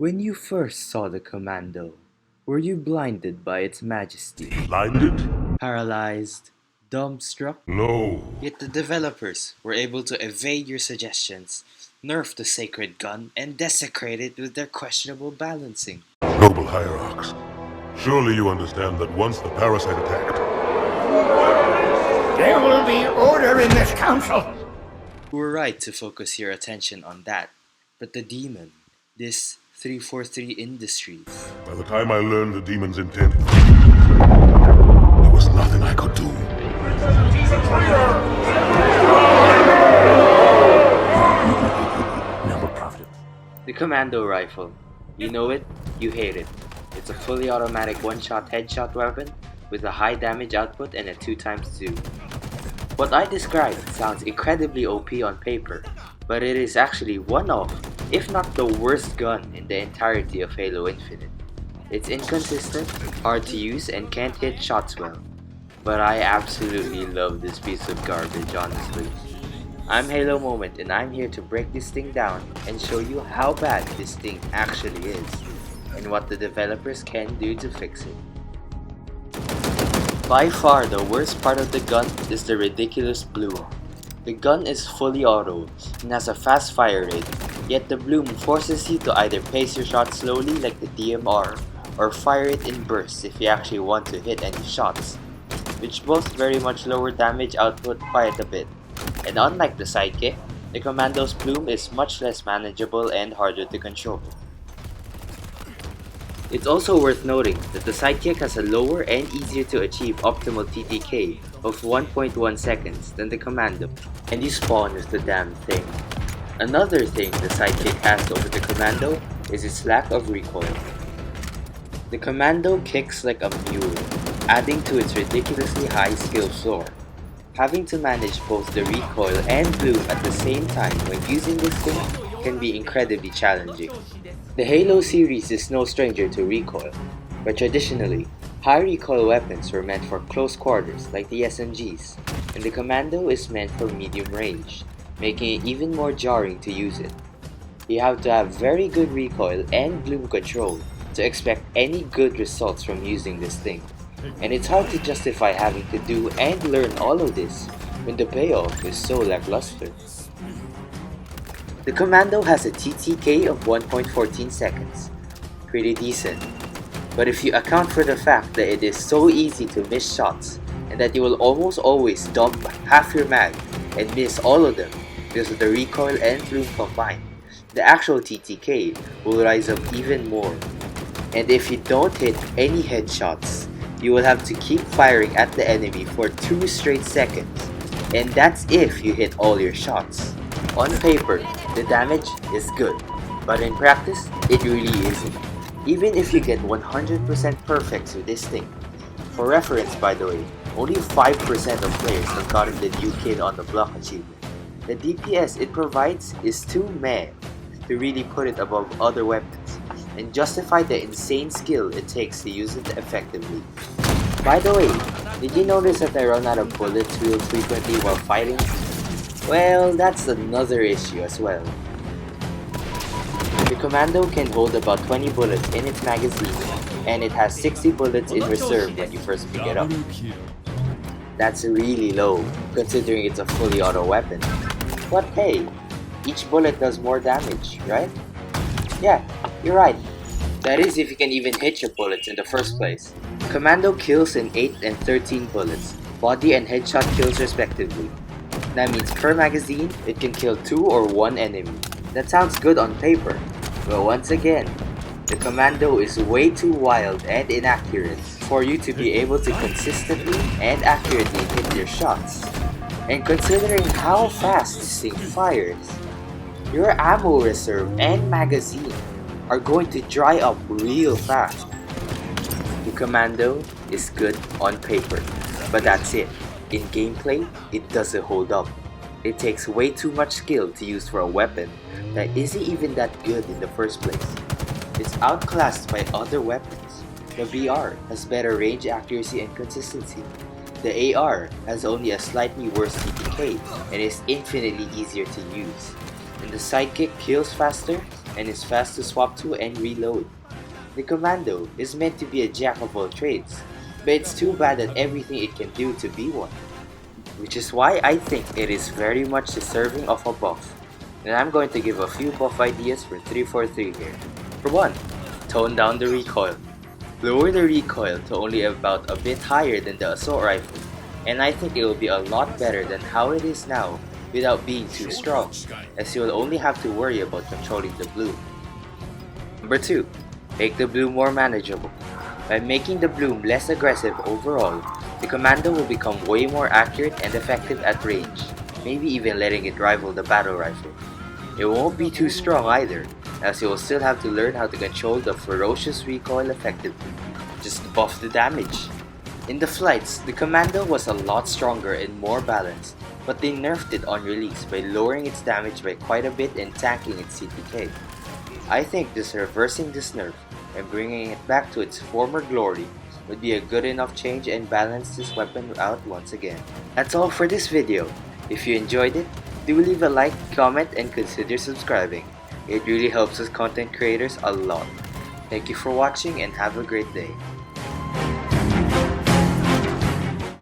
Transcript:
When you first saw the Commando, were you blinded by its majesty? Blinded? Paralyzed? Dumbstruck? No. Yet the developers were able to evade your suggestions, nerf the sacred gun, and desecrate it with their questionable balancing. Noble hierarchs, surely you understand that once the parasite attacked, there will be order in this council. You were right to focus your attention on that, but the demon, this 343 Industries. by the time I learned the demon's intent, there was nothing I could do. Noble prophet. The Commando Rifle. You know it, you hate it. It's a fully automatic one-shot headshot weapon with a high damage output and a 2x2. What I described sounds incredibly OP on paper, but it is actually one of, if not the worst gun in the entirety of Halo Infinite. It's inconsistent, hard to use, and can't hit shots well. But I absolutely love this piece of garbage, honestly. I'm Halo Moment, and I'm here to break this thing down and show you how bad this thing actually is, and what the developers can do to fix it. By far the worst part of the gun is the ridiculous bloom. The gun is fully auto and has a fast fire rate, yet the bloom forces you to either pace your shot slowly like the DMR or fire it in bursts if you actually want to hit any shots, which both very much lower damage output quite a bit. And unlike the sidekick, the Commando's bloom is much less manageable and harder to control. It's also worth noting that the sidekick has a lower and easier to achieve optimal TTK of 1.1 seconds than the Commando, and you spawn with the damn thing. Another thing the sidekick has over the Commando is its lack of recoil. The Commando kicks like a mule, adding to its ridiculously high skill floor. Having to manage both the recoil and bloom at the same time when using this thing can be incredibly challenging. The Halo series is no stranger to recoil, but traditionally, high recoil weapons were meant for close quarters like the SMGs, and the Commando is meant for medium range, making it even more jarring to use it. You have to have very good recoil and bloom control to expect any good results from using this thing, and it's hard to justify having to do and learn all of this when the payoff is so lackluster. The Commando has a TTK of 1.14 seconds, pretty decent, but if you account for the fact that it is so easy to miss shots and that you will almost always dump half your mag and miss all of them because of the recoil and bloom combined, the actual TTK will rise up even more. And if you don't hit any headshots, you will have to keep firing at the enemy for 2 straight seconds, and that's if you hit all your shots. On paper, the damage is good, but in practice, it really isn't. Even if you get 100% perfects with this thing. For reference, by the way, only 5% of players have gotten the new kid on the block achievement. The DPS it provides is too meh to really put it above other weapons and justify the insane skill it takes to use it effectively. By the way, did you notice that I run out of bullets real frequently while fighting? Well, that's another issue as well. The Commando can hold about 20 bullets in its magazine, and it has 60 bullets in reserve when you first pick it up. That's really low, considering it's a fully auto weapon. But hey, each bullet does more damage, right? Yeah, you're right. That is if you can even hit your bullets in the first place. Commando kills in 8 and 13 bullets, body and headshot kills respectively. That means per magazine, it can kill 2 or 1 enemy. That sounds good on paper, but once again, the Commando is way too wild and inaccurate for you to be able to consistently and accurately hit your shots. And considering how fast this thing fires, your ammo reserve and magazine are going to dry up real fast. The Commando is good on paper, but that's it. In gameplay, it doesn't hold up. It takes way too much skill to use for a weapon that isn't even that good in the first place. It's outclassed by other weapons. The BR has better range accuracy and consistency. The AR has only a slightly worse TTK and is infinitely easier to use. And the sidekick kills faster and is fast to swap to and reload. The Commando is meant to be a jack of all trades, but it's too bad at everything it can do to be one. Which is why I think it is very much deserving of a buff. And I'm going to give a few buff ideas for 343 here. For 1, tone down the recoil. Lower the recoil to only about a bit higher than the assault rifle, and I think it will be a lot better than how it is now without being too strong, as you will only have to worry about controlling the bloom. Number 2, make the bloom more manageable. By making the bloom less aggressive overall, the Commando will become way more accurate and effective at range, maybe even letting it rival the battle rifle. It won't be too strong either, as you will still have to learn how to control the ferocious recoil effectively. Just buff the damage. In the flights, the Commando was a lot stronger and more balanced, but they nerfed it on release by lowering its damage by quite a bit and tanking its CTK. I think just reversing this nerf and bringing it back to its former glory would be a good enough change and balance this weapon out once again. That's all for this video. If you enjoyed it, do leave a like, comment, and consider subscribing. It really helps us content creators a lot. Thank you for watching and have a great day.